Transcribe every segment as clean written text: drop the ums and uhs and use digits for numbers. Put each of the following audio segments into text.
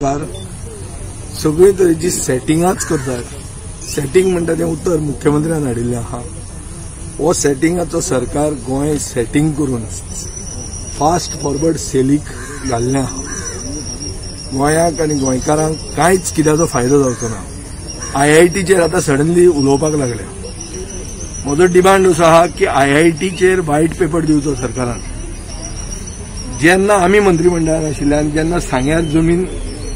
सरकार सगळे तरेची सेटिंगाच करतात। सेटिंग म्हणटा तें उत्तर मुख्यमंत्र्यान हाडिल्लें आहा। हो सेटिंगाचो सरकार गोंय सेटिंग करून फास्ट फॉरवर्ड सेलीक घाल्लें आहा। गोंयाक आनी गोंयकारांक कांयच कित्याचो फायदो जावचो ना। IITचेर आतां सडनली उलोवपाक लागल्या। म्हजो डिमांड असो आहा की IITचेर व्हाईट पेपर दिवचो सरकारान। जेन्ना आमी मंत्रिमंडळान आशिल्ले आनी जेन्ना सांग्यार जमीन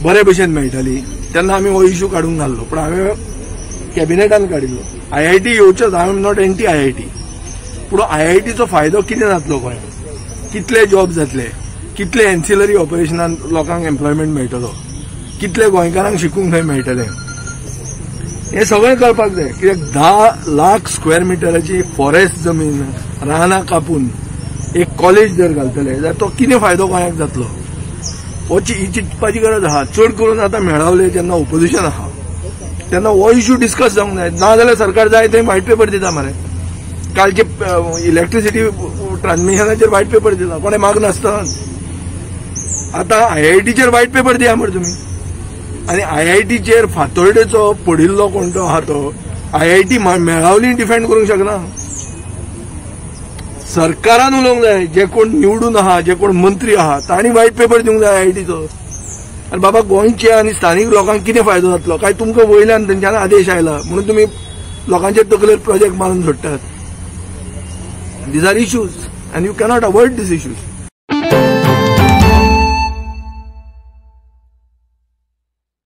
बरे भशेन मेळटाली तेन्ना आमी हो इश्यू काडूंक नासलो, पण हांवें कॅबिनेटान काडिल्लो। IIT येवच्योच, I am not anti IIT, पूण IITचो फायदो कितें जातलो गोंयांत? कितले जॉब जातले? कितले एन्सिलरी ऑपरेशनान लोकांक एम्प्लॉयमेंट मेळटलो? कितले गोंयकारांक शिकूंक थंय मेळटलें? हे सगळें कळपाक जाय। कित्याक 10 लाख स्क्वेअर मिटराची फॉरेस्ट जमीन रानां कापून एक कॉलेज जर घालतले जाल्यार तो कितें फायदो गोंयाक जातलो? हो चिंतपाची गरज आहा। चड करून आतां मेळावले जेन्ना ओपोजिशन आहा तेन्ना हो इश्यू डिस्कस जावंक जाय। नाजाल्यार सरकार जाय थंय व्हाईट पेपर दिता मरे। कालचे इलेक्ट्रिसिटी ट्रान्समिशनाचेर व्हाईट पेपर दिता, कोणें माग नासतना। आतां IITचेर व्हाईट पेपर दिया मरे तुमी। आनी IITचेर फातोर्डेचो पडिल्लो कोण तो आहा तो IIT मेळावली डिफेंड करूंक शकना। सरकारान उलोवंक जाय। जे कोण निवडून आहा, जे कोण मंत्री आहा तांणी व्हाईट पेपर दिवंक जाय IITचो। आनी बाबा गोंयचे आनी स्थानीक लोकांक कितें फायदो जातलो? काय तुमकां वयल्यान तेंच्यान आदेश आयला म्हणून तुमी लोकांचे तकलेर प्रोजेक्ट मारून सोडटात? These are issues and you cannot avoid these issues.